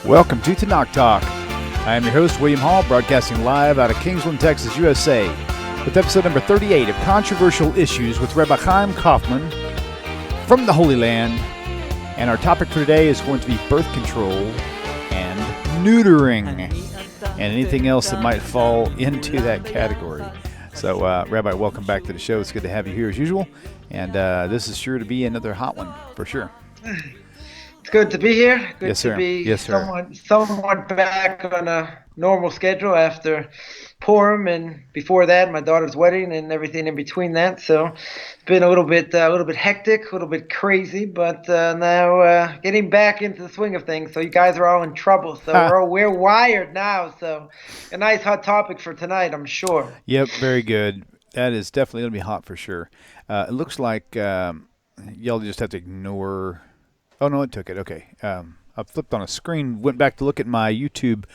Welcome to TORAH Talk. I am your host, William Hall, broadcasting live out of Kingsland, Texas, USA, with episode number 38 of Controversial Issues with Rabbi Chaim Coffman from the Holy Land. And our topic for today is going to be birth control and neutering and anything else that might fall into that category. So, Rabbi, welcome back to the show. It's good to have you here as usual. And this is sure to be another hot one, for sure. It's good to be here. Good yes, sir. to be yes, sir. somewhat back on a normal schedule after Purim and before that my daughter's wedding and everything in between that. So it's been a little bit hectic, a little bit crazy, but now getting back into the swing of things. So you guys are all in trouble. So we're wired now. So a nice hot topic for tonight, I'm sure. Yep, very good. That is definitely going to be hot for sure. It looks like y'all just have to ignore. Oh, no, it took it. Okay. I flipped on a screen, went back to look at my YouTube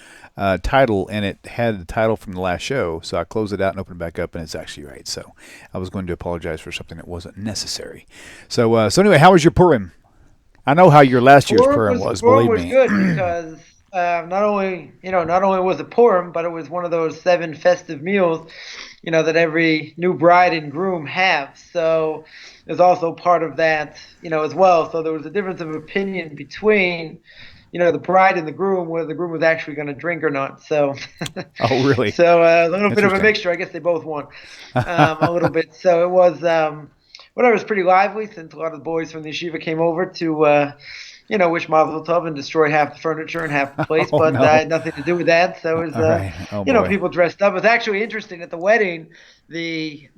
title, and it had the title from the last show. So I closed it out and opened it back up, and it's actually right. So I was going to apologize for something that wasn't necessary. So anyway, how was your Purim? I know how your last year's Purim was, believe me. Purim was good because not only was it Purim, but it was one of those 7 festive meals, that every new bride and groom have. So there's also part of that, as well. So there was a difference of opinion between, the bride and the groom, whether the groom was actually going to drink or not. So, oh, really? So a little bit of a mixture. I guess they both won a little bit. So it was, whatever, it was pretty lively since a lot of the boys from the yeshiva came over to, wish Mazel Tov and destroy half the furniture and half the place, but I had nothing to do with that. So it was, people dressed up. It was actually interesting at the wedding. The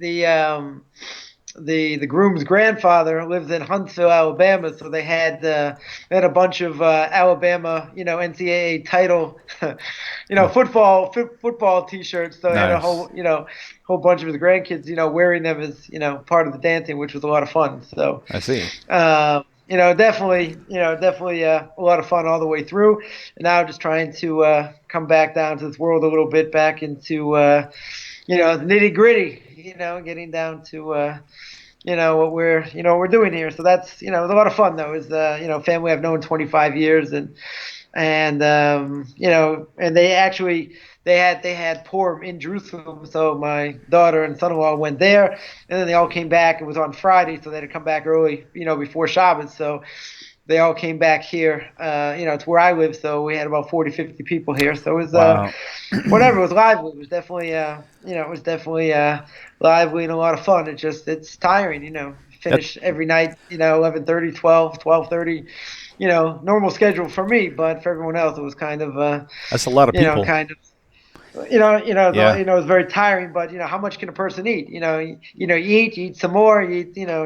groom's grandfather lives in Huntsville, Alabama, so they had a bunch of Alabama, NCAA title, football T-shirts. So they had a whole bunch of his grandkids, wearing them as part of the dancing, which was a lot of fun. So I see. Definitely a lot of fun all the way through. And now just trying to come back down to this world a little bit, back into the nitty gritty. Getting down to what we're doing here. So that's it was a lot of fun though. It was family I've known 25 years and they had Purim in Jerusalem, so my daughter and son-in-law went there, and then they all came back. It was on Friday, so they had to come back early, before Shabbos. So they all came back here, to where I live. So we had about 40, 50 people here. So it was, whatever. It was lively. It was definitely, lively and a lot of fun. It's tiring, finish every night, 11:30, 12:30. Normal schedule for me, but for everyone else, it was kind of, that's a lot of people. It was very tiring, but how much can a person eat? Eat some more,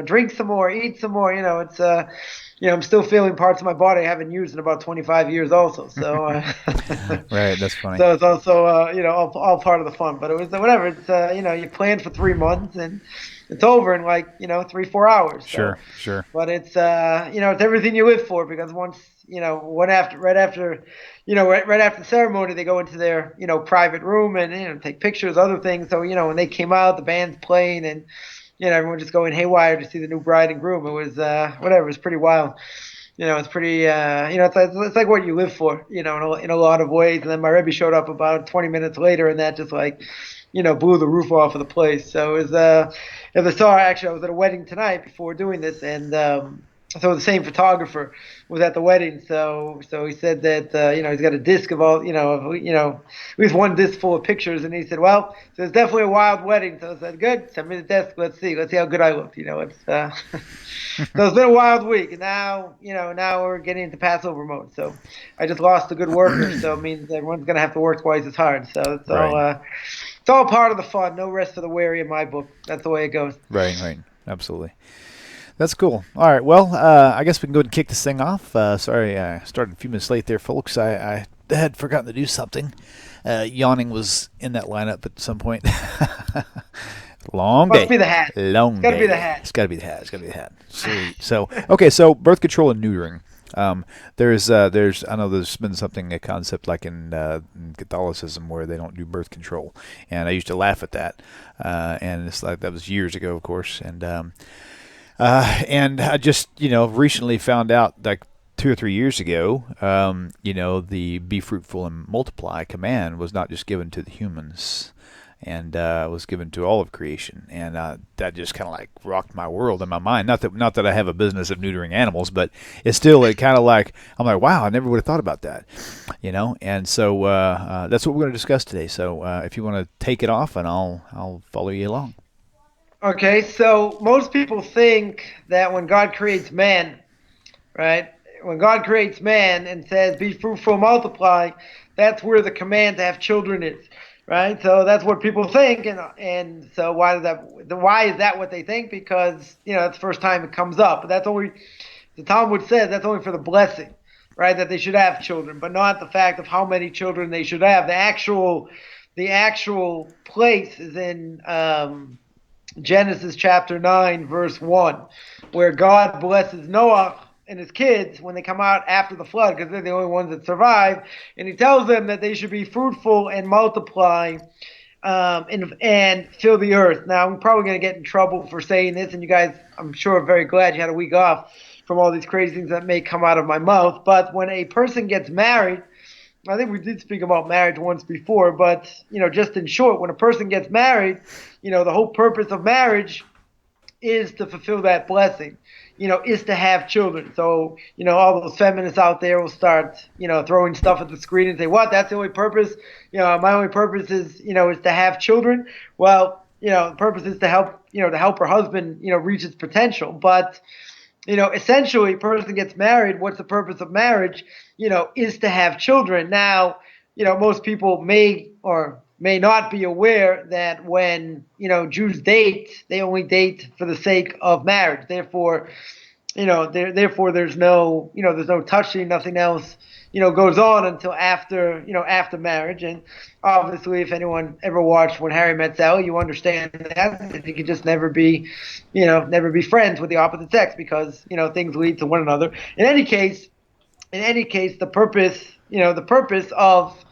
drink some more, eat some more. It's I'm still feeling parts of my body I haven't used in about 25 years also. So right, that's funny. So it's also all part of the fun. But it was whatever. It's you plan for 3 months and it's over in 3-4 hours. So. Sure. But it's it's everything you live for, because once right after the ceremony, they go into their private room and take pictures, other things. So when they came out, the band's playing and everyone just going haywire to see the new bride and groom. It was whatever. It was pretty wild. It's pretty it's like what you live for. In a lot of ways. And then my Rebbe showed up about 20 minutes later, and that just blew the roof off of the place. So it was as I saw, actually, I was at a wedding tonight before doing this, and so the same photographer was at the wedding. So he said that he's got a disc of all at least one disc full of pictures, and he said, well, so it's definitely a wild wedding. So I said, good, send me the disc. Let's see how good I looked. It's so it's been a wild week, and now we're getting into Passover mode. So I just lost a good worker, so it means everyone's gonna have to work twice as hard. So it's all. It's all part of the fun. No rest for the weary in my book. That's the way it goes. Right. Absolutely. That's cool. All right. Well, I guess we can go ahead and kick this thing off. Sorry, I started a few minutes late there, folks. I had forgotten to do something. Yawning was in that lineup at some point. Long day. Must be the hat. Long it's gotta day. Be the hat. It's got to be the hat. Sweet. So, okay. So birth control and neutering. There's I know there's been a concept like in Catholicism where they don't do birth control, and I used to laugh at that, and it's like that was years ago, of course, and I just recently found out 2 or 3 years ago, the be fruitful and multiply command was not just given to the humans, and was given to all of creation, and that just kind of like rocked my world and my mind. Not that I have a business of neutering animals, but it kind of like, I'm like, wow, I never would have thought about that, And so that's what we're going to discuss today. So if you want to take it off, and I'll follow you along. Okay, so most people think that when God creates man, right? When God creates man and says, "Be fruitful, multiply," that's where the command to have children is, right? So that's what people think, and so why is that what they think? Because that's the first time it comes up. But that's only, the Talmud says, that's only for the blessing, right? That they should have children, but not the fact of how many children they should have. The actual place is in Genesis chapter 9, verse 1, where God blesses Noah and his kids when they come out after the flood, because they're the only ones that survive. And he tells them that they should be fruitful and multiply, and fill the earth. Now, I'm probably going to get in trouble for saying this, and you guys, I'm sure, are very glad you had a week off from all these crazy things that may come out of my mouth. But when a person gets married, I think we did speak about marriage once before, but just in short, when a person gets married, the whole purpose of marriage is to fulfill that blessing, is to have children. So, all those feminists out there will start, throwing stuff at the screen and say, what, that's the only purpose? My only purpose is to have children. Well, the purpose is to help her husband, reach his potential. But essentially, a person gets married. What's the purpose of marriage? Is to have children. Now, most people may or may not be aware that when, Jews date, they only date for the sake of marriage. Therefore, there's no touching, nothing else, goes on until after marriage. And obviously, if anyone ever watched When Harry Met Sally, you understand that you can just never be friends with the opposite sex, because, things lead to one another. In any case, the purpose of,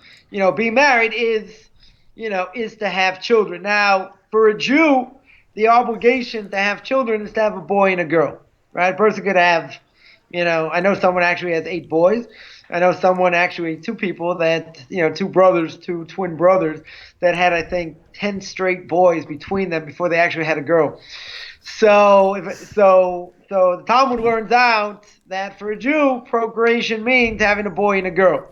being married is to have children. Now, for a Jew, the obligation to have children is to have a boy and a girl, right? A person could have, I know someone actually has 8 boys. I know someone actually, 2 people that, 2 twin brothers that had, I think, 10 straight boys between them before they actually had a girl. So the Talmud learns out that for a Jew, procreation means having a boy and a girl.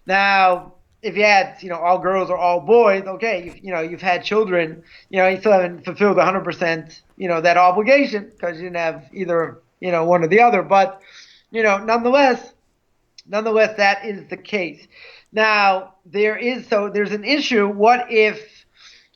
Now, if you had, all girls or all boys, okay, you've had children, you still haven't fulfilled 100%, that obligation, because you didn't have either, one or the other. But, nonetheless, that is the case. Now, there's an issue. What if,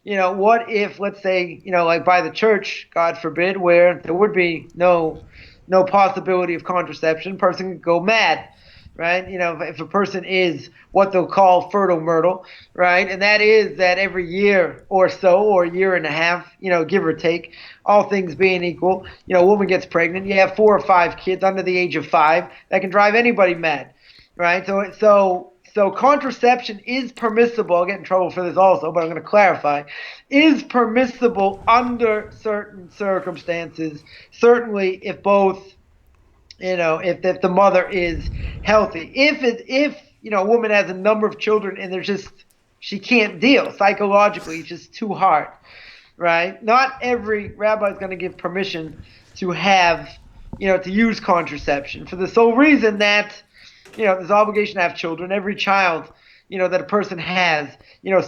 let's say, like by the church, God forbid, where there would be no possibility of contraception, person could go mad, right? If a person is what they'll call fertile myrtle, right? And that is that every year or so, or a year and a half, give or take, all things being equal, a woman gets pregnant. You have 4 or 5 kids under the age of 5. That can drive anybody mad, right? So contraception is permissible. I'll get in trouble for this also, but I'm going to clarify. Is permissible under certain circumstances. Certainly, if both, if the mother is healthy. If a woman has a number of children and she can't deal psychologically, it's just too hard, right? Not every rabbi is going to give permission to have, to use contraception, for the sole reason that, there's obligation to have children. Every child, that a person has,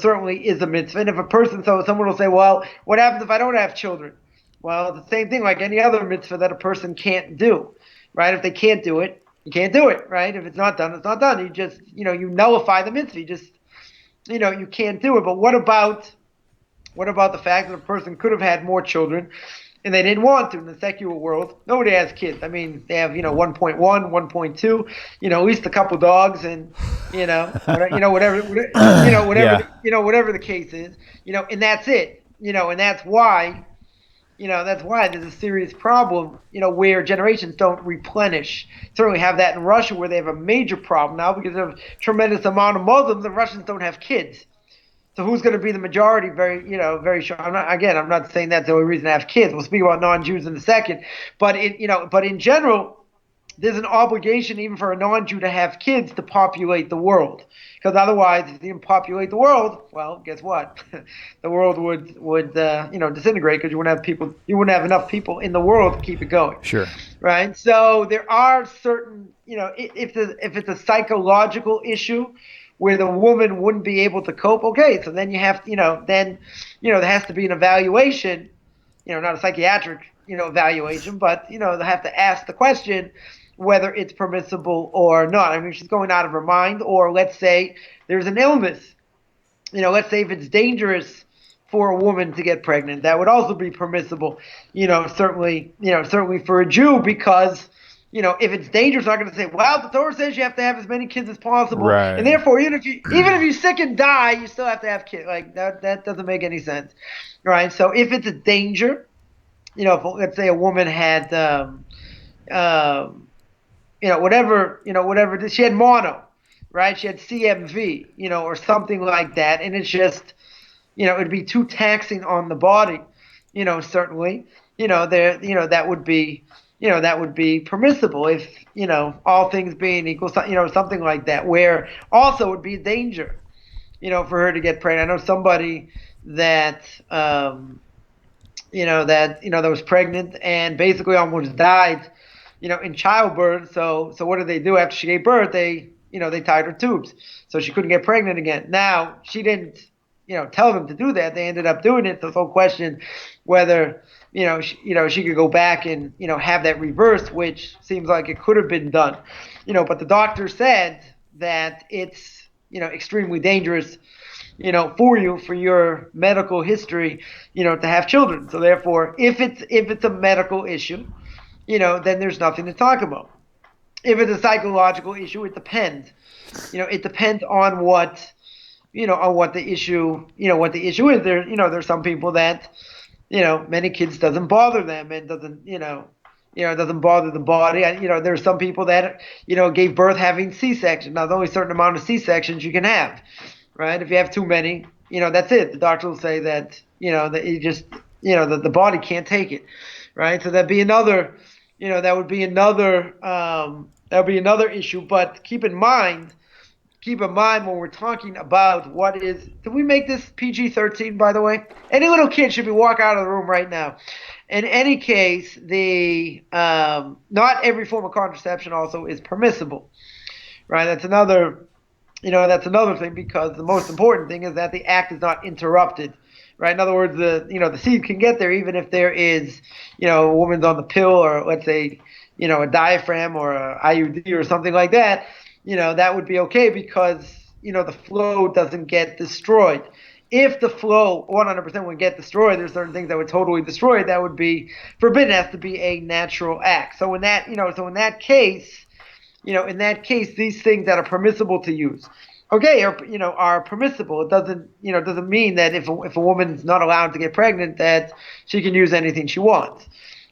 certainly is a mitzvah. And if a person, so someone will say, well, what happens if I don't have children? Well, the same thing like any other mitzvah that a person can't do, right? If they can't do it, you can't do it, right? If it's not done, it's not done. You just, you nullify the mitzvah. You just, you can't do it. But what about the fact that a person could have had more children and they didn't want to? In the secular world, nobody has kids. I mean, they have, 1.1, 1.2, at least a couple dogs, and, whatever, whatever the case is, and that's it, and that's why there's a serious problem, where generations don't replenish. Certainly have that in Russia, where they have a major problem now because of a tremendous amount of Muslims. The Russians don't have kids. So who's going to be the majority? Very sure. I'm not saying that's the only reason to have kids. We'll speak about non-Jews in a second. But in general, there's an obligation even for a non-Jew to have kids to populate the world. Because otherwise, if you didn't populate the world, well, guess what? The world would disintegrate because you wouldn't have enough people in the world to keep it going. Sure. Right. So there are certain, if it's a psychological issue where the woman wouldn't be able to cope, okay, so then you have, there has to be an evaluation, not a psychiatric, evaluation, but, they have to ask the question whether it's permissible or not. I mean, she's going out of her mind, or let's say there's an illness. Let's say if it's dangerous for a woman to get pregnant, that would also be permissible. Certainly for a Jew, because, if it's dangerous, I'm not going to say, well, the Torah says you have to have as many kids as possible, right. And therefore, even if you're sick and die, you still have to have kids. Like that doesn't make any sense, right? So if it's a danger, if, let's say a woman had, whatever, she had mono, right? She had CMV, or something like that, and it's just, it'd be too taxing on the body, certainly, that would be permissible if, all things being equal, something like that, where also it would be a danger, for her to get pregnant. I know somebody that, that was pregnant and basically almost died, in childbirth. So what did they do after she gave birth? They tied her tubes, so she couldn't get pregnant again. Now, she didn't, tell them to do that. They ended up doing it. So the whole question whether, she could go back and, have that reversed, which seems like it could have been done, but the doctor said that it's, extremely dangerous, for your medical history, to have children. So therefore, if it's a medical issue, then there's nothing to talk about. If it's a psychological issue, it depends. It depends on what, on what the issue, is. There's some people that, many kids doesn't bother them and doesn't, doesn't bother the body. There's some people that, gave birth having C-section. Now, there's only a certain amount of C-sections you can have, right? If you have too many, that's it. The doctor will say that, that you just, that the body can't take it, right? So that'd be another, that would be another issue. But keep in mind when we're talking about what is, did we make this PG-13, by the way? Any little kid should be walking out of the room right now. In any case, not every form of contraception also is permissible, right? That's another thing, because the most important thing is that the act is not interrupted, right? In other words, the seed can get there even if there is, a woman's on the pill, or let's say, a diaphragm or a IUD or something like that, that would be okay, because, the flow doesn't get destroyed. If the flow 100% would get destroyed, there's certain things that would totally destroy it. That would be forbidden. It has to be a natural act. So in that case, these things that are permissible to use, okay, are permissible. It doesn't mean that if a woman's not allowed to get pregnant, that she can use anything she wants,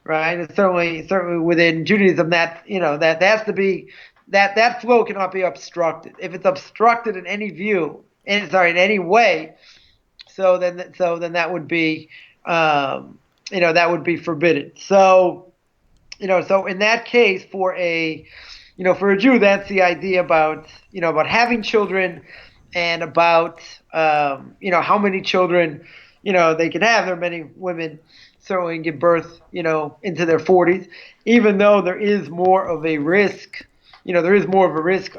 right? It's certainly within Judaism that, that has to be, that flow cannot be obstructed. If it's obstructed in any in any way, so then that would be, that would be forbidden. So, so in that case, for a Jew, that's the idea about, about having children, and about, how many children, they can have. There are many women certainly can give birth, into their 40s, even though there is more of a risk,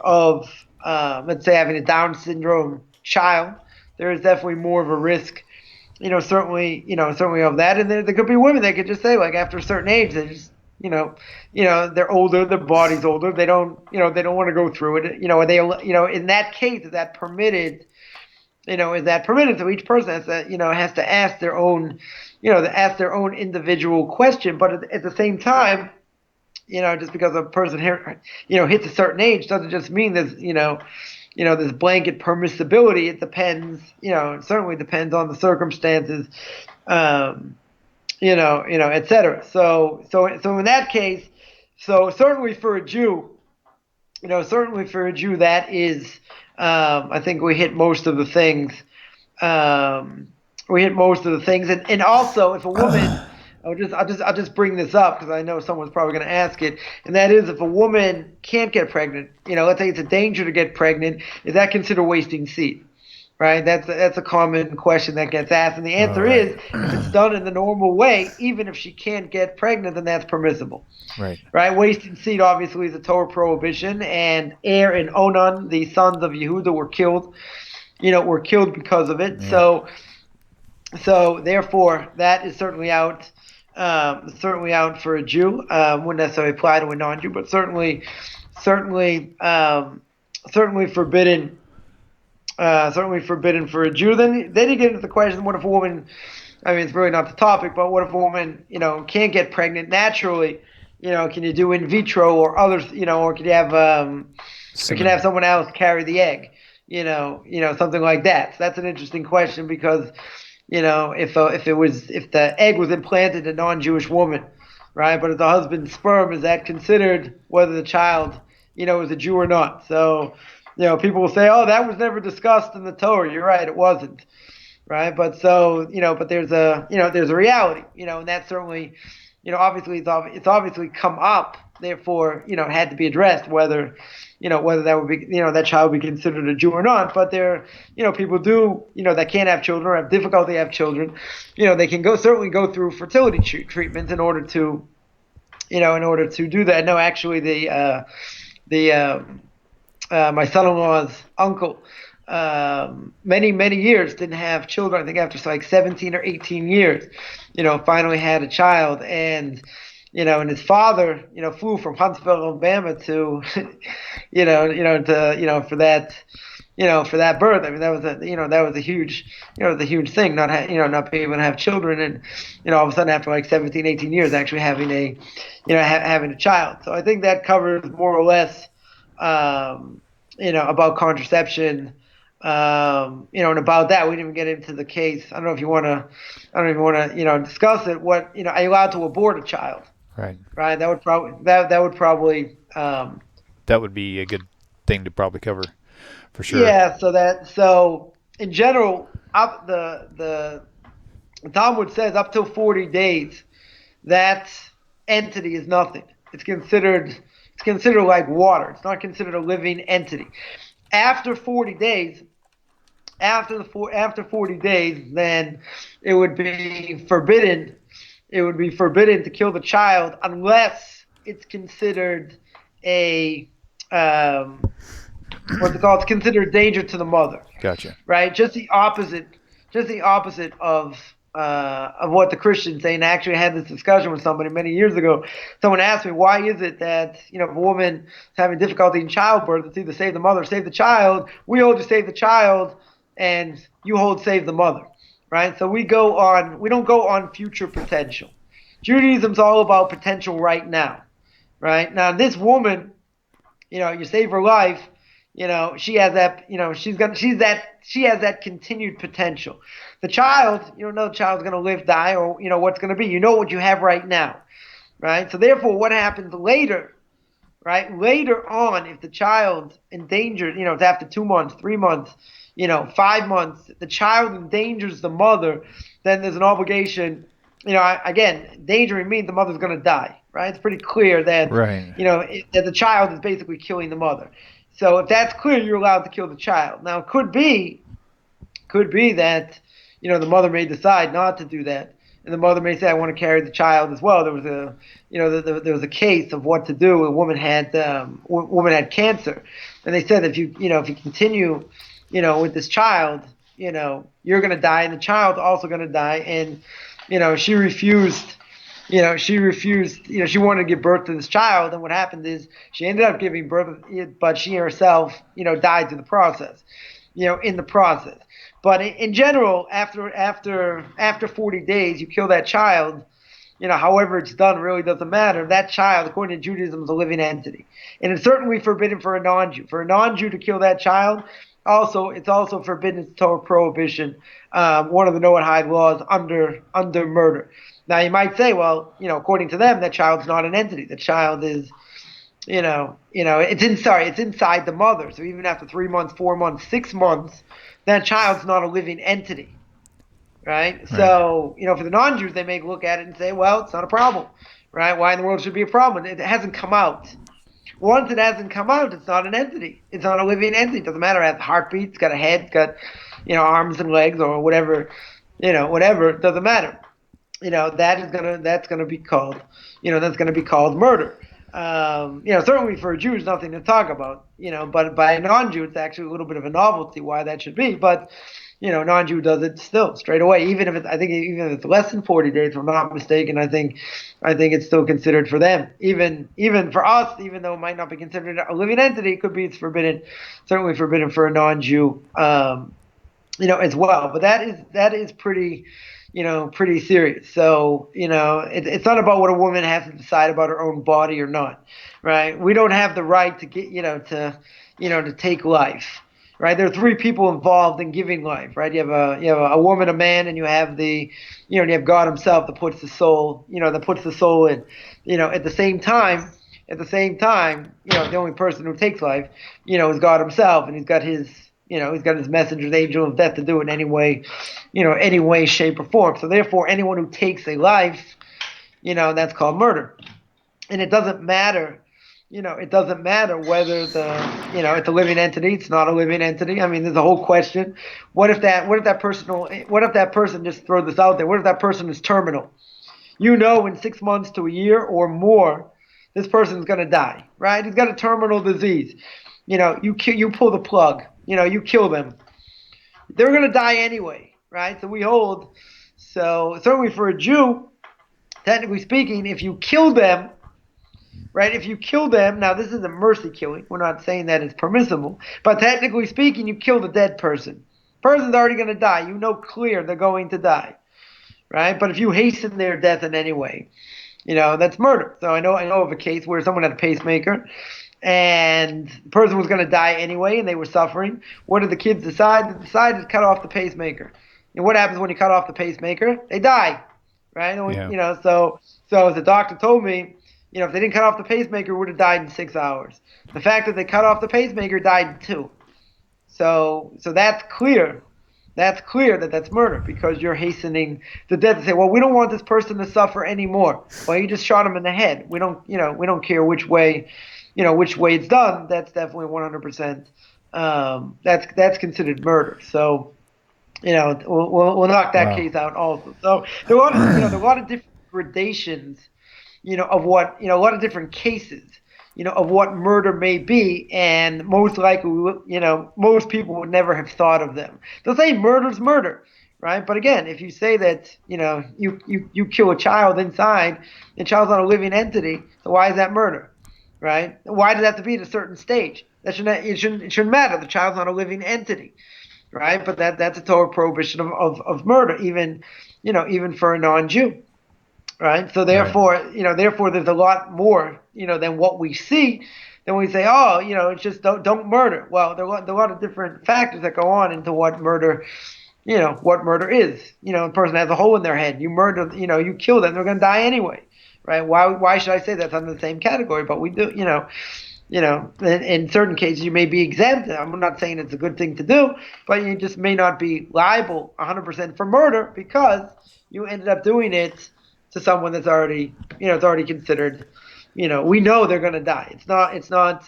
of, let's say, having a Down syndrome child. There is definitely more of a risk, certainly of that. And there could be women that could just say, like, after a certain age, they just, they're older, their body's older, they don't want to go through it. In that case, is that permitted? Is that permitted? So each person has to ask their own, individual question. But at the same time, just because a person here, hits a certain age doesn't just mean there's, this blanket permissibility. It depends, it certainly depends on the circumstances, et cetera. So in that case, so certainly for a Jew, that is, I think we hit most of the things. And also if a woman, I'll just bring this up because I know someone's probably going to ask it, and that is if a woman can't get pregnant, let's say it's a danger to get pregnant, is that considered wasting seed? Right? That's a common question that gets asked, and the answer right. is if it's done in the normal way, even if she can't get pregnant, then that's permissible. Right. Right? Wasting seed obviously is a Torah prohibition, and Er and Onan, the sons of Yehuda, were killed. Were killed because of it. Yeah. So therefore, that is certainly out. Certainly out for a Jew. Wouldn't necessarily apply to a non-Jew, but certainly, certainly forbidden. Certainly forbidden for a Jew. Then you get into the question: what if a woman? I mean, it's really not the topic, but what if a woman, can't get pregnant naturally? Can you do in vitro or others? Or can you have someone else carry the egg? Something like that. So that's an interesting question because, if the egg was implanted in a non-Jewish woman, right? But it's the husband's sperm, is that considered whether the child, is a Jew or not? So, people will say, oh, that was never discussed in the Torah. You're right, it wasn't. Right. But but there's a reality, and that's certainly, obviously it's obviously come up. Therefore, it had to be addressed whether that would be, that child would be considered a Jew or not. But there, people do, that can't have children or have difficulty have children, they can certainly go through fertility treatments in order to, do that. No, actually, my son-in-law's uncle, many years didn't have children. I think after like 17 or 18 years, finally had a child, and and his father, flew from Huntsville, Alabama to, for that, for that birth. I mean, that was a huge, the huge thing, not being able to have children, and, all of a sudden after like 17, 18 years, actually having a, having a child. So I think that covers more or less, about contraception, and about that. We didn't even get into the case. I don't know if you want to, discuss it. What, are you allowed to abort a child? Right. Right. That would probably, that would be a good thing to probably cover for sure. Yeah. So in general, the Talmud says up till 40 days, that entity is nothing. It's considered like water. It's not considered a living entity. After 40 days, after 40 days, then it would be forbidden. It would be forbidden to kill the child unless it's considered a what's it called? It's considered a danger to the mother. Gotcha. Right? Just the opposite of what the Christians say. And I actually had this discussion with somebody many years ago. Someone asked me, why is it that, if a woman is having difficulty in childbirth, it's either save the mother or save the child. We hold to save the child, and you hold save the mother. Right? So we don't go on future potential. Judaism's all about potential right now. Right? Now this woman, you save her life, she has that, she has that continued potential. The child, you don't know the child's going to live, die, or, what's going to be. You know what you have right now. Right? So therefore, what happens later, right? Later on, if the child's endangered, it's after 2 months, 3 months, 5 months, the child endangers the mother, then there's an obligation. Again, endangering means the mother's going to die, right? It's pretty clear that, right. That the child is basically killing the mother. So if that's clear, you're allowed to kill the child. Now, it could be that, the mother may decide not to do that. And the mother may say, I want to carry the child as well. There was a, there was a case of what to do. A woman had cancer. And they said, if you continue, with this child, you're going to die, and the child's also going to die. And, she refused, she wanted to give birth to this child. And what happened is she ended up giving birth, but she herself, died in the process. But in general, after 40 days, you kill that child. However it's done really doesn't matter. That child, according to Judaism, is a living entity, and it's certainly forbidden for a non-Jew. For a non-Jew to kill that child, it's also forbidden. It's Torah prohibition. One of the Noahide laws under murder. Now you might say, well, according to them, that child's not an entity. The child is, it's inside the mother. So even after 3 months, 4 months, 6 months, that child's not a living entity, right? So, for the non-Jews, they may look at it and say, well, it's not a problem, right? Why in the world should it be a problem? It hasn't come out. Once it hasn't come out, it's not an entity. It's not a living entity. It doesn't matter. It has a heartbeat. It's got a head. It's got, arms and legs or whatever. Whatever. It doesn't matter. That's gonna be called, that's gonna be called murder. Certainly for a Jew, it's nothing to talk about. But by a non-Jew, it's actually a little bit of a novelty why that should be. But non-Jew does it still straight away. Even if it's less than 40 days, if I'm not mistaken, I think it's still considered for them. Even for us, even though it might not be considered a living entity, it could be it's forbidden, certainly forbidden for a non-Jew, as well. But that is pretty, pretty serious. So, it's not about what a woman has to decide about her own body or not, right? We don't have the right to get, to take life. Right, there are three people involved in giving life. Right, you have a woman, a man, and you have you have God Himself that puts the soul, in. At the same time, the only person who takes life, is God Himself, and He's got His messenger's angel of death to do it in any way, shape, or form. So therefore, anyone who takes a life, that's called murder, and it doesn't matter. It doesn't matter whether it's a living entity, it's not a living entity. I mean, there's a whole question. What if that person, just throw this out there, what if that person is terminal? In 6 months to a year or more, this person's going to die, right? He's got a terminal disease. You pull the plug, you kill them. They're going to die anyway, right? So certainly for a Jew, technically speaking, if you kill them, right? If you kill them, now this isn't mercy killing. We're not saying that it's permissible. But technically speaking, you kill the dead person. Person's already going to die. Clear they're going to die, right? But if you hasten their death in any way, that's murder. So I know of a case where someone had a pacemaker and the person was going to die anyway and they were suffering. What did the kids decide? They decided to cut off the pacemaker. And what happens when you cut off the pacemaker? They die, right? Yeah. So as the doctor told me, if they didn't cut off the pacemaker, it would have died in 6 hours. The fact that they cut off the pacemaker died in 2. So that's clear. That's murder because you're hastening the death. To say, well, we don't want this person to suffer anymore. Well, you just shot him in the head. We don't care which way it's done. That's definitely 100%. That's considered murder. So, we'll knock that case out also. So there are a lot of different gradations. Of what, a lot of different cases, of what murder may be, and most likely, most people would never have thought of them. They'll say murder's murder, right? But again, if you say that, you kill a child inside, the child's not a living entity, so why is that murder, right? Why does it have to be at a certain stage? It shouldn't matter. The child's not a living entity, right? But that's a total prohibition of murder, even for a non-Jew. Right. So therefore, there's a lot more, than what we see. Then we say, oh, it's just don't murder. Well, there are a lot of different factors that go on into what murder, what murder is. A person has a hole in their head. You murder, you kill them. They're going to die anyway. Right. Why should I say that's under the same category? But we do, in certain cases you may be exempt. I'm not saying it's a good thing to do, but you just may not be liable 100% for murder because you ended up doing it to someone that's already, it's already considered, we know they're going to die. It's not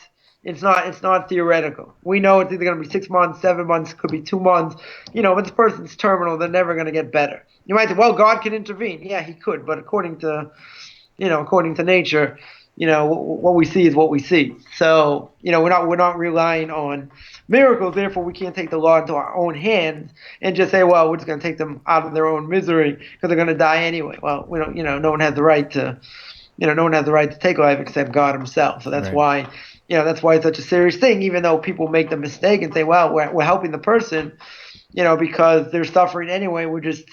theoretical. We know it's either going to be 6 months, 7 months, could be 2 months. When this person's terminal, they're never going to get better. You might say, well, God can intervene. Yeah, He could, but according to nature, what we see is what we see. So, we're not relying on miracles. Therefore, we can't take the law into our own hands and just say, well, we're just going to take them out of their own misery because they're going to die anyway. Well, we don't. No one has the right to. No one has the right to take life except God Himself. So that's why. That's why it's such a serious thing. Even though people make the mistake and say, well, we're helping the person, because they're suffering anyway. We're just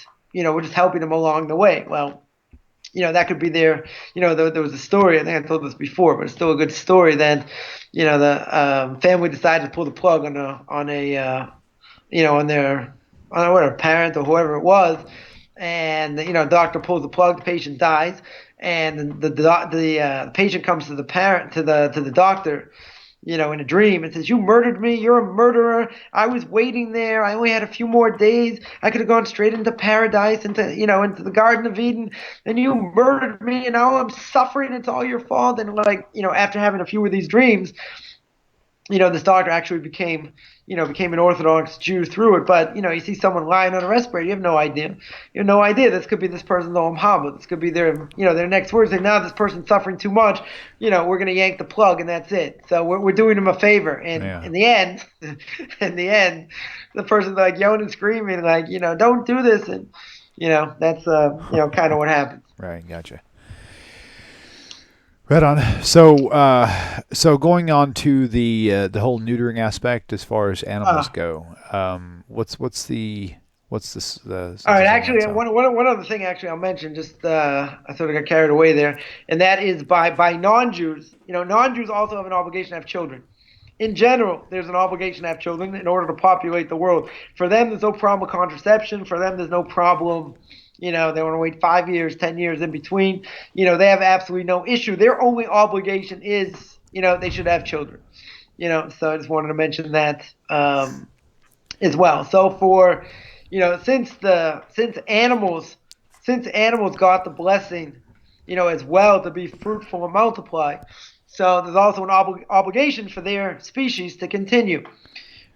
helping them along the way. Well. That could be there was a story, I think I told this before, but it's still a good story that, the family decided to pull the plug on a parent or whoever it was. And, doctor pulls the plug, the patient dies. And the patient comes to the parent, to the doctor, in a dream and says, "You murdered me. You're a murderer. I was waiting there. I only had a few more days. I could have gone straight into paradise, into the Garden of Eden, and you murdered me, and now I'm suffering. It's all your fault." And after having a few of these dreams, this doctor actually became an Orthodox Jew through it. But, you see someone lying on a respirator, you have no idea. You have no idea. This could be this person's Olam Haba. This could be their next words. Say, now this person's suffering too much. We're going to yank the plug and that's it. So we're doing them a favor. And in the end, the person's like yelling and screaming, like, don't do this. And, that's, kind of what happens. Right. Gotcha. Right on. So going on to the whole neutering aspect as far as animals go, what's this? All right. Actually, one other thing. Actually, I'll mention. Just I sort of got carried away there, and that is by non-Jews. Non-Jews also have an obligation to have children. In general, there's an obligation to have children in order to populate the world. For them, there's no problem with contraception. For them, there's no problem. They want to wait 5 years, 10 years in between. They have absolutely no issue. Their only obligation is, they should have children. So I just wanted to mention that as well. So for, since animals got the blessing, as well to be fruitful and multiply. So there's also an obligation for their species to continue,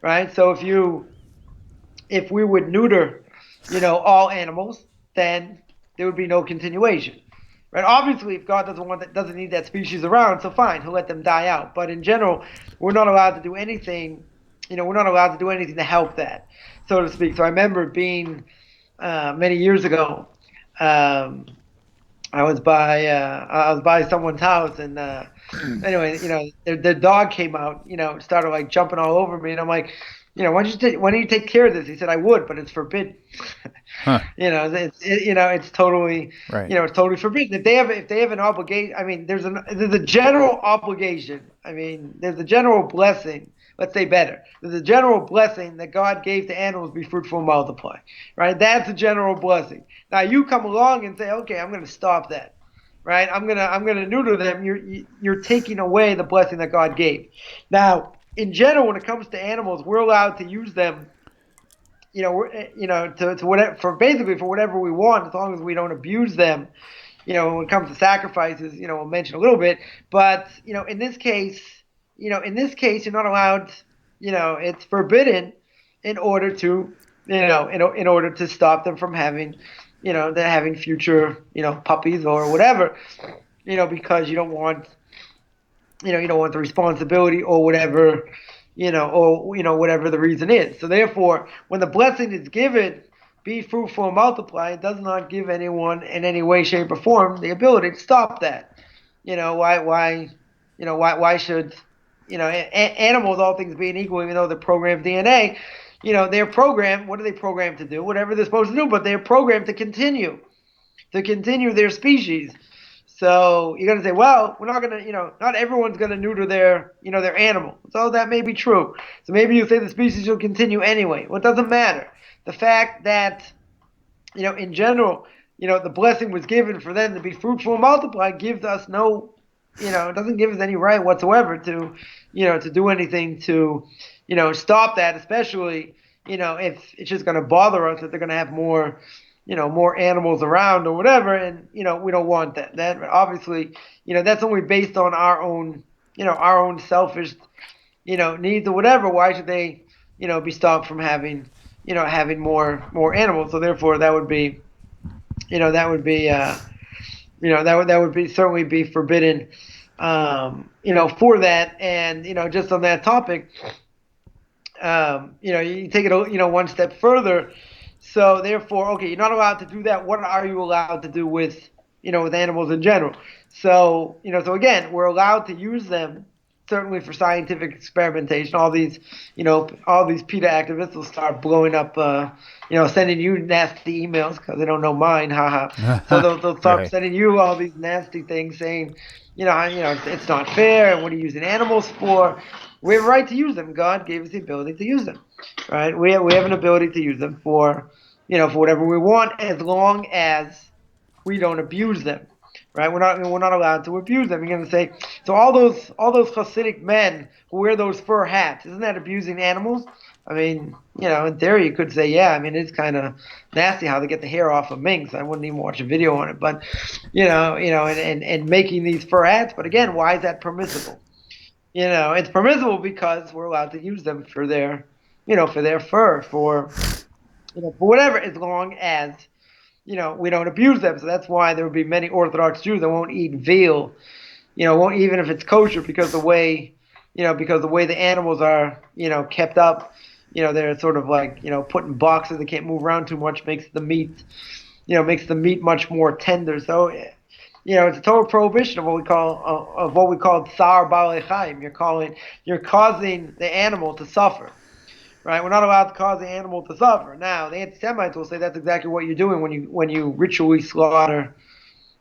right? So if we would neuter, all animals, then there would be no continuation, right? Obviously, if God doesn't need that species around, so fine, he'll let them die out. But in general, we're not allowed to do anything, we're not allowed to do anything to help that, so to speak. So I remember being many years ago, I was by someone's house, and anyway, their dog came out, started like jumping all over me, and I'm like, why don't you take care of this? He said, I would, but it's forbidden. Huh. It's totally, right. It's totally forbidden. If they have an obligation, I mean, there's a general obligation. I mean, there's a general blessing. Let's say better. There's a general blessing that God gave to animals: be fruitful and multiply. Right? That's a general blessing. Now you come along and say, okay, I'm going to stop that. Right? I'm gonna neuter them. You're taking away the blessing that God gave. Now, in general, when it comes to animals, we're allowed to use them, to whatever, for whatever we want, as long as we don't abuse them. When it comes to sacrifices, we'll mention a little bit, but in this case, you're not allowed. It's forbidden in order to, in order to stop them from having, having future, puppies or whatever, because you don't want. You don't want the responsibility or whatever, whatever the reason is. So therefore, when the blessing is given, be fruitful and multiply, it does not give anyone in any way, shape, or form the ability to stop that. Why should, animals, all things being equal, even though they're programmed DNA, they're programmed, what are they programmed to do? Whatever they're supposed to do, but they're programmed to continue their species. So you're going to say, well, we're not going to, not everyone's going to neuter their animal. So that may be true. So maybe you say the species will continue anyway. Well, it doesn't matter. The fact that, in general, the blessing was given for them to be fruitful and multiply gives us no, it doesn't give us any right whatsoever to, to do anything to, stop that, especially, if it's just going to bother us that they're going to have more, more animals around or whatever, and we don't want that. That obviously, that's only based on our own, our own selfish, needs or whatever. Why should they, be stopped from having, having more animals? So therefore, that would be, that would be certainly be forbidden, for that. And just on that topic, you take it, one step further. So therefore, okay, you're not allowed to do that. What are you allowed to do with, with animals in general? So, so again, we're allowed to use them certainly for scientific experimentation. All these PETA activists will start blowing up, sending you nasty emails because they don't know mine, haha. So they'll start sending you all these nasty things saying, it's not fair. And what are you using animals for? We have a right to use them. God gave us the ability to use them, right? We have an ability to use them for, for whatever we want, as long as we don't abuse them, right? We're not allowed to abuse them. You're going to say, so all those Hasidic men who wear those fur hats, isn't that abusing animals? I mean, in theory, you could say, yeah. I mean, it's kind of nasty how they get the hair off of minks. I wouldn't even watch a video on it, but and making these fur hats. But again, why is that permissible? It's permissible because we're allowed to use them for their, for their fur, for whatever, as long as we don't abuse them. So that's why there will be many Orthodox Jews that won't eat veal, won't, even if it's kosher, because because the way the animals are, kept up, they're sort of like, put in boxes. They can't move around too much, makes the meat much more tender. So, it's a total prohibition of what we call tsar balei chaim. You're causing the animal to suffer. Right? We're not allowed to cause the animal to suffer. Now, the anti-Semites will say that's exactly what you're doing when you ritually slaughter,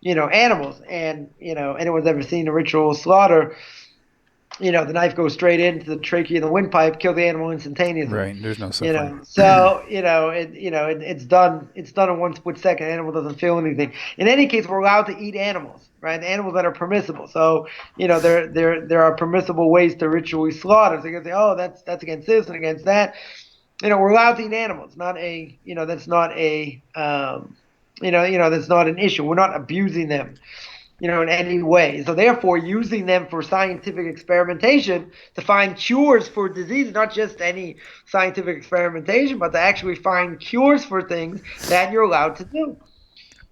animals. And anyone's ever seen a ritual slaughter, the knife goes straight into the trachea and the windpipe, kill the animal instantaneously. Right. There's no suffering. So it's done. It's done in one split second. The animal doesn't feel anything. In any case, we're allowed to eat animals, right? The animals that are permissible. So there are permissible ways to ritually slaughter. So you can say, oh, that's against this and against that. We're allowed to eat animals. That's not an issue. We're not abusing them, in any way. So therefore, using them for scientific experimentation to find cures for disease, not just any scientific experimentation, but to actually find cures for things, that you're allowed to do.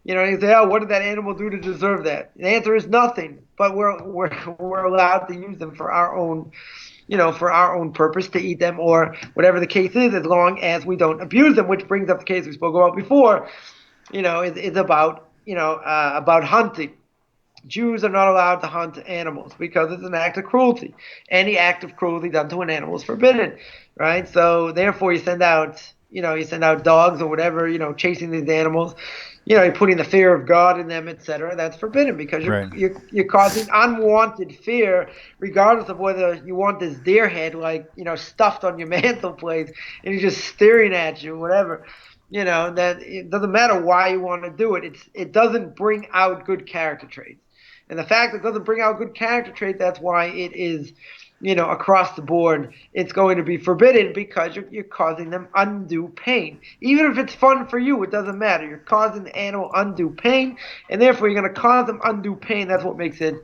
You say, oh, what did that animal do to deserve that? The answer is nothing. But we're allowed to use them for our own, for our own purpose, to eat them, or whatever the case is, as long as we don't abuse them. Which brings up the case we spoke about before. Is about hunting. Jews are not allowed to hunt animals because it's an act of cruelty. Any act of cruelty done to an animal is forbidden, right? So therefore, you send out dogs or whatever, chasing these animals. You're putting the fear of God in them, etc. That's forbidden because Right. you're causing unwanted fear, regardless of whether you want this deer head, like, stuffed on your mantelpiece and he's just staring at you, whatever. That it doesn't matter why you want to do it. It doesn't bring out good character traits. And the fact that it doesn't bring out good character traits, that's why it is, across the board, it's going to be forbidden, because you're causing them undue pain. Even if it's fun for you, it doesn't matter. You're causing the animal undue pain, and therefore you're going to cause them undue pain. That's what makes it,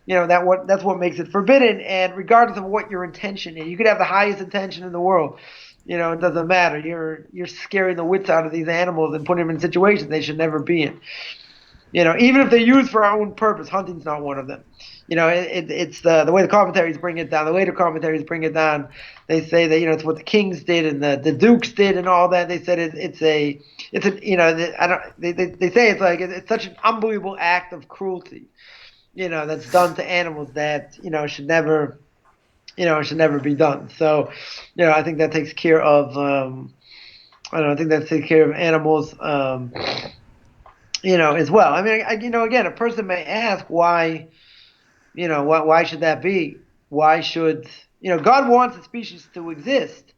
that's what makes it forbidden. And regardless of what your intention is, you could have the highest intention in the world. It doesn't matter. You're scaring the wits out of these animals and putting them in situations they should never be in. Even if they're used for our own purpose, hunting's not one of them. It's the way the commentaries bring it down. The later commentaries bring it down. They say that it's what the kings did and the dukes did and all that. They said they say it's like it's such an unbelievable act of cruelty, that's done to animals that should never be done. So, I think that takes care of I think that takes care of animals. As well. I mean, again, a person may ask why, why should that be? Why should, God wants the species to exist.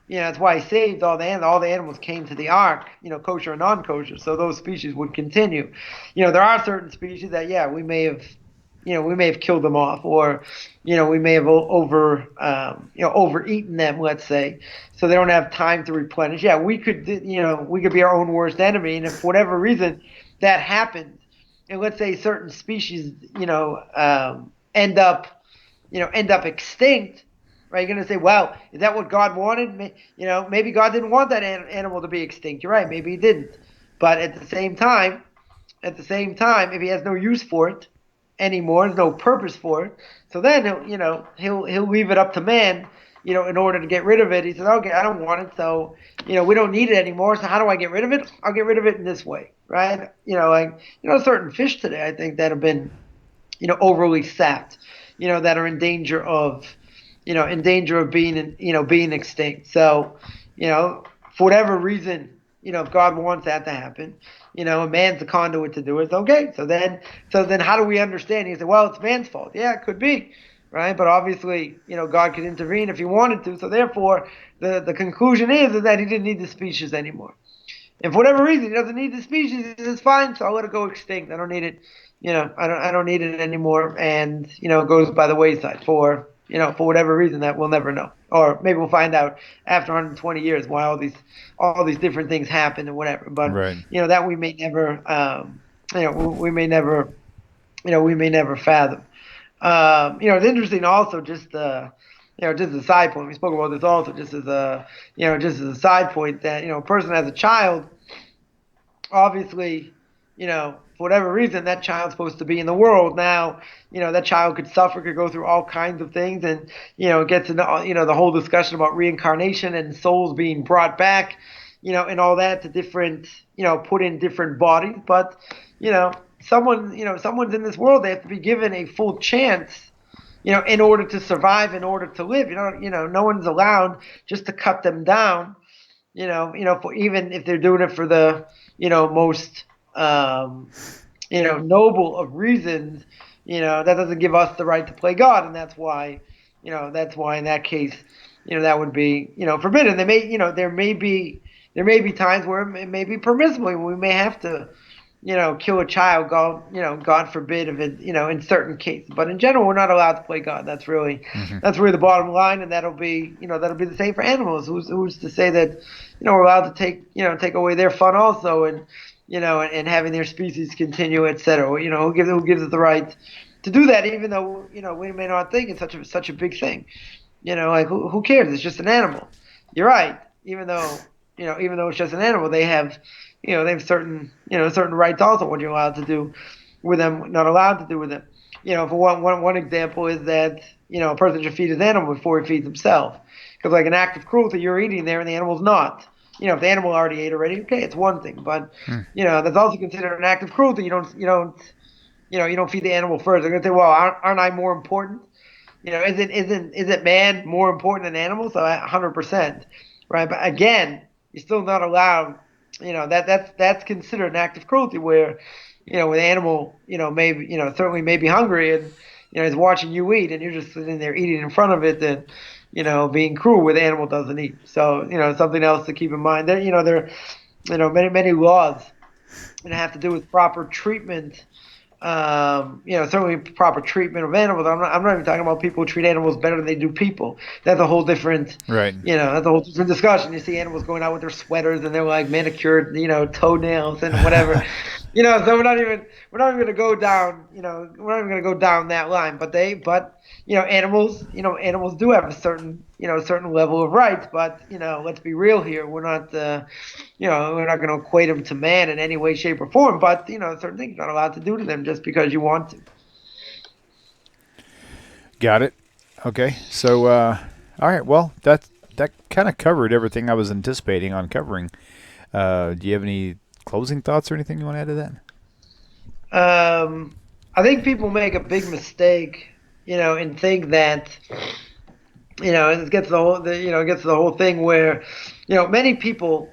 That's why he saved all the animals came to the ark, kosher and non-kosher, so those species would continue. There are certain species that, yeah, we may have killed them off, or, we may have overeaten them, let's say, so they don't have time to replenish. Yeah, we could be our own worst enemy, and if for whatever reason that happens, and let's say certain species, end up extinct, right? You're going to say, well, is that what God wanted? Maybe God didn't want that animal to be extinct. You're right, maybe he didn't. But at the same time, if he has no use for it anymore, there's no purpose for it, so then he'll leave it up to man, in order to get rid of it. He says, okay, I don't want it, so we don't need it anymore. So how do I get rid of it? I'll get rid of it in this way, right? Certain fish today, I think, that have been overly sapped, that are in danger of being extinct. So for whatever reason, if God wants that to happen, a man's the conduit to do it. Okay, so then how do we understand? You say, well, it's man's fault. Yeah, it could be, right? But obviously, God could intervene if he wanted to. So therefore, the conclusion is that he didn't need the species anymore. And for whatever reason, he doesn't need the species. It's fine, so I'll let it go extinct. I don't need it. I don't need it anymore. And it goes by the wayside for whatever reason that we'll never know, or maybe we'll find out after 120 years why all these different things happen and whatever. But Right. that we may never, we may never, we may never fathom. It's interesting also just just as a side point. We spoke about this also just as a side point that a person has a child, obviously, for whatever reason, that child's supposed to be in the world. Now, that child could suffer, could go through all kinds of things, and it gets into the whole discussion about reincarnation and souls being brought back, and all that to different, put in different bodies. But someone's in this world. They have to be given a full chance, in order to survive, in order to live. No one's allowed just to cut them down. For even if they're doing it for the, most, noble of reasons, that doesn't give us the right to play God, and that's why in that case, that would be, forbidden. There may be times where it may be permissible. We may have to, kill a child. God forbid if it, in certain cases. But in general, we're not allowed to play God. That's really the bottom line, and that'll be the same for animals. Who's to say that, we're allowed to take away their fun also, and and having their species continue, etc. Who gives us the right to do that, even though we may not think it's such a big thing. Like who cares? It's just an animal. You're right. Even though it's just an animal, they have certain rights also, what you're allowed to do with them, not allowed to do with them. For one example is that a person should feed his animal before he feeds himself, because like an act of cruelty, you're eating there and the animal's not. If the animal already ate already, okay, it's one thing, but that's also considered an act of cruelty. You don't feed the animal first. They're gonna say, well, aren't I more important? Isn't man more important than animals? So 100%, right? But again, you're still not allowed. That's considered an act of cruelty where, with the animal, maybe, certainly may be hungry and, is watching you eat and you're just sitting there eating in front of it and, being cruel where the animal doesn't eat. So, something else to keep in mind. There many laws that have to do with proper treatment. Certainly proper treatment of animals. I'm not even talking about people who treat animals better than they do people. That's a whole different, Right. That's a whole different discussion. You see animals going out with their sweaters and they're like manicured, toenails and whatever. So we're not even going to go down, we're not even going to go down that line. But animals do have a certain level of rights. But let's be real here. We're not going to equate them to man in any way, shape, or form. But certain things you're not allowed to do to them just because you want to. Got it. Okay. So, all right. Well, that kind of covered everything I was anticipating on covering. Do you have any closing thoughts or anything you want to add to that? I think people make a big mistake, and think that, it gets to the whole thing where, many people,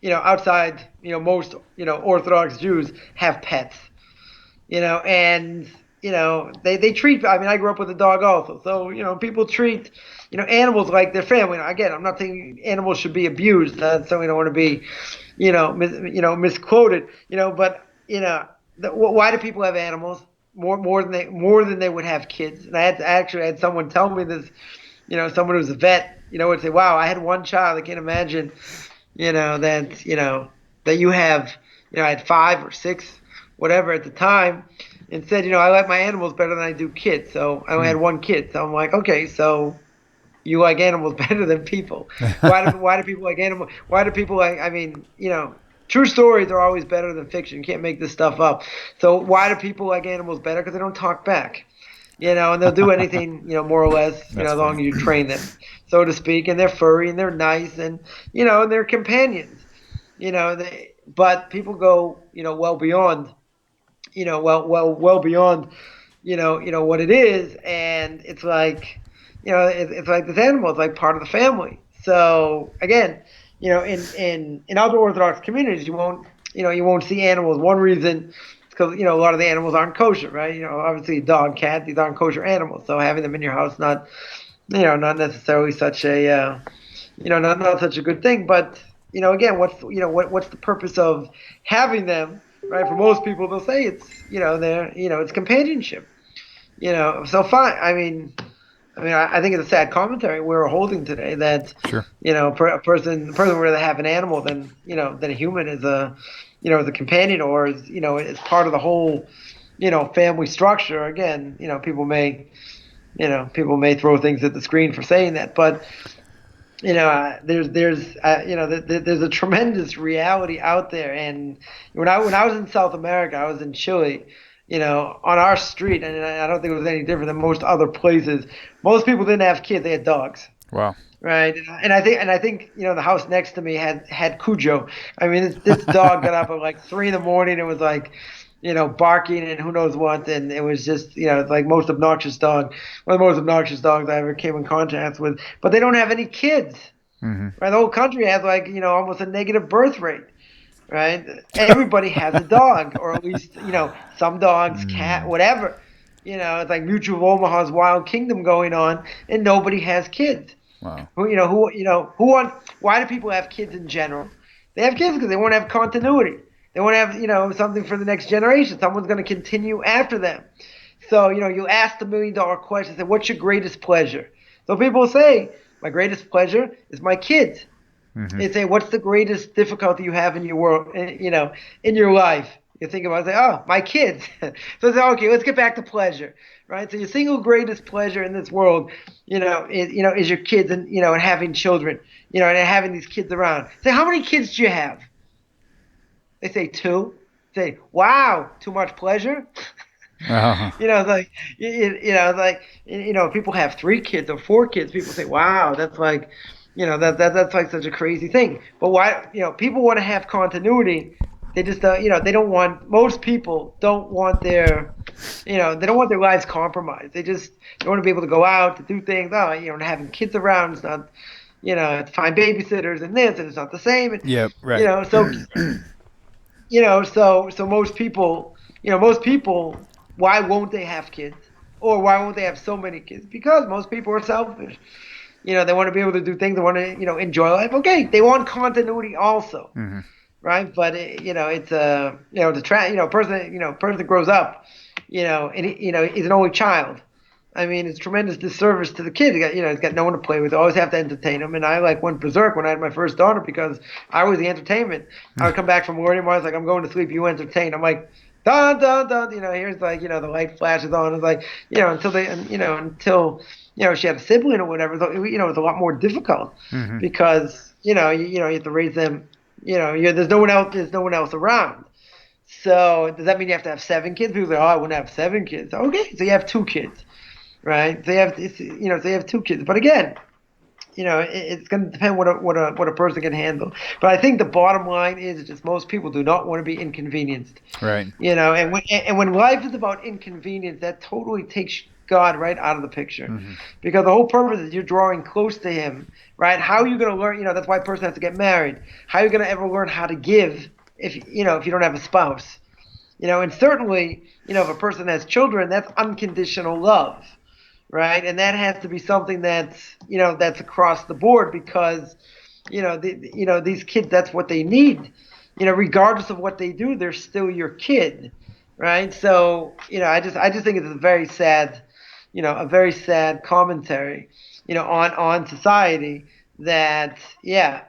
outside, most, Orthodox Jews have pets, and, they treat, I grew up with a dog also. So, people treat, animals like their family. Again, I'm not saying animals should be abused. Certainly don't want to be, misquoted, but, why do people have animals more than they would have kids? And I actually had someone tell me this, someone who's a vet, would say, wow, I had one child. I can't imagine, that you have, I had 5 or 6, whatever at the time, and said, I like my animals better than I do kids. So I only had one kid. So I'm like, okay, so you like animals better than people. Why do people like animals? Why do people like, true stories are always better than fiction. You can't make this stuff up. So why do people like animals better? Because they don't talk back. And they'll do anything, more or less, as long as you train them, so to speak. And they're furry and they're nice and, and they're companions, but people go, well beyond, well beyond, what it is. And it's like, it's like this animal is like part of the family. So again, in other Orthodox communities, you won't see animals. One reason, because a lot of the animals aren't kosher, right? Obviously dog, cat, these aren't kosher animals. So having them in your house, not necessarily such a, not such a good thing. But again, what's the purpose of having them, right? For most people, they'll say it's, it's companionship. So fine. I think it's a sad commentary we're holding today that, Sure. a person would rather have an animal than a human as as a companion, or as part of the whole, family structure. Again, people may throw things at the screen for saying that, but there's a tremendous reality out there. And when I was in South America, I was in Chile. On our street, and I don't think it was any different than most other places. Most people didn't have kids; they had dogs. Wow. Right, and I think the house next to me had Cujo. I mean, this dog got up at like 3 in the morning and was like, barking and who knows what, and it was just like most obnoxious dog, one of the most obnoxious dogs I ever came in contact with. But they don't have any kids. Mm-hmm. Right, the whole country has like almost a negative birth rate. Right, everybody has a dog, or at least some dogs, cat, whatever. It's like Mutual of Omaha's Wild Kingdom going on, and nobody has kids. Wow. Who want? Why do people have kids in general? They have kids because they want to have continuity. They want to have something for the next generation. Someone's going to continue after them. So you ask the $1,000,000 question. Say, what's your greatest pleasure? So people say, my greatest pleasure is my kids. Mm-hmm. They say, what's the greatest difficulty you have in your world? In your life. You think about it, say, oh, my kids. So they say, okay, let's get back to pleasure. Right, so your single greatest pleasure in this world, is your kids and and having children, and having these kids around. Say, how many kids do you have? They say 2. Say, wow, too much pleasure. Uh-huh. People have 3 kids or 4 kids. People say, wow, that's like, that's like such a crazy thing. But why? People want to have continuity. They just they don't want. Most people don't want their, they don't want their lives compromised. They want to be able to go out to do things. Oh, having kids around is not, to find babysitters and this, and it's not the same. And, yeah, right. So most people, why won't they have kids, or why won't they have so many kids? Because most people are selfish. They want to be able to do things. They want to, enjoy life. Okay, they want continuity also. Mm-hmm. Right, but it's a person that grows up, and he's an only child. I mean, it's tremendous disservice to the kid. He's got no one to play with. Always have to entertain him. And I went berserk when I had my first daughter because I was the entertainment. I would come back from work and I was like, I'm going to sleep. You entertain. I'm like, dun dun dun. Here's like the light flashes on. It's like until she had a sibling or whatever. It's a lot more difficult because you have to raise them. There's no one else around. So does that mean you have to have 7 kids? People say, oh, I wouldn't have 7 kids. Okay, so you have 2 kids, right? So you have 2 kids. But again, it's going to depend what a person can handle. But I think the bottom line is just most people do not want to be inconvenienced. Right. And when life is about inconvenience, that totally takes God right out of the picture, because the whole purpose is you're drawing close to Him, right? How are you going to learn? That's why a person has to get married. How are you going to ever learn how to give if you don't have a spouse? And certainly, if a person has children, that's unconditional love, right? And that has to be something that's across the board, because these kids, that's what they need. Regardless of what they do, they're still your kid, right? So I just think it's a very sad commentary, on society, that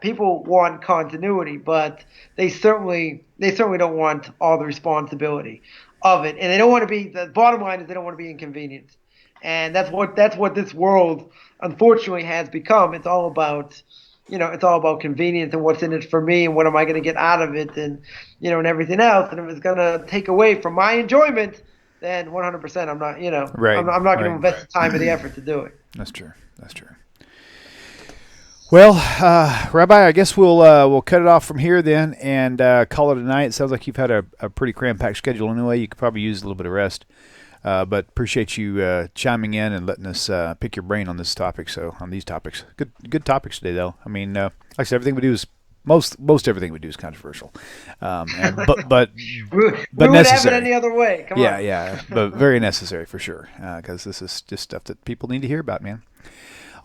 people want continuity, but they certainly don't want all the responsibility of it, and they don't want to be. The bottom line is they don't want to be inconvenienced, and that's what this world unfortunately has become. It's all about convenience and what's in it for me and what am I going to get out of it, and and everything else. And if it's going to take away from my enjoyment, then 100% I'm not, right. I'm not going to invest the time or the effort to do it. That's true. Well, Rabbi, I guess we'll cut it off from here then and call it a night. It sounds like you've had a pretty cram-packed schedule anyway. You could probably use a little bit of rest. But appreciate you chiming in and letting us pick your brain on this topic. So on these topics, good topics today, though. I mean, like I said, everything we do is most everything we do is controversial, but we would have it any other way. Come on. Yeah, but very necessary for sure, because this is just stuff that people need to hear about, man.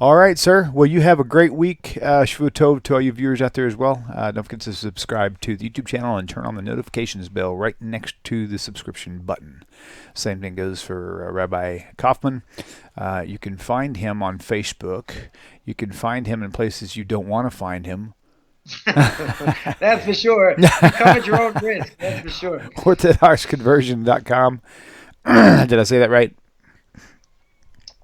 All right, sir. Well, you have a great week. Shavua Tov to all you viewers out there as well. Don't forget to subscribe to the YouTube channel and turn on the notifications bell right next to the subscription button. Same thing goes for Rabbi Coffman. You can find him on Facebook. You can find him in places you don't want to find him. That's for sure. You come at your own risk. That's for sure. OrthodoxConversion.com. Did I say that right?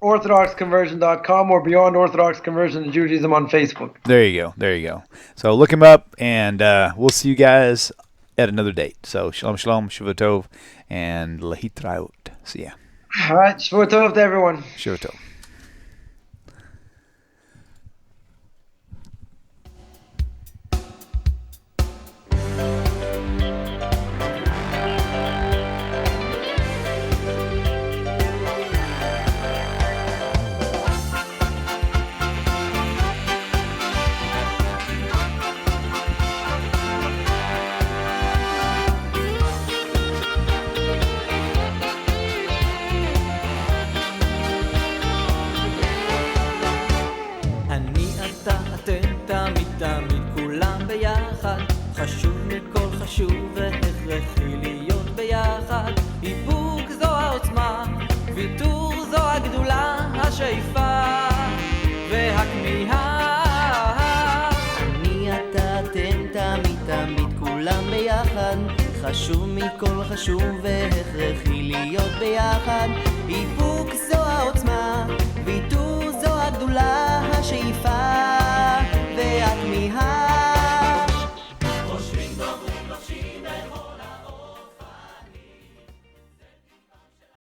OrthodoxConversion.com or Beyond Orthodox Conversion to Judaism on Facebook. There you go. There you go. So look him up, and we'll see you guys at another date. So shalom, shalom, Shavua Tov, and lehitraot. See ya. All right. Shavua Tov to everyone. Shavua Tov. חשוב מכל חשוב והכרחי להיות ביחד. איפוק זו העוצמה, ויתור זו הגדולה, השאיפה והכמיהה. אני אתה אתם תמיד תמיד כולם ביחד. חשוב מכל חשוב והכרחי להיות ביחד. איפוק זו העוצמה, ויתור זו הגדולה, השאיפה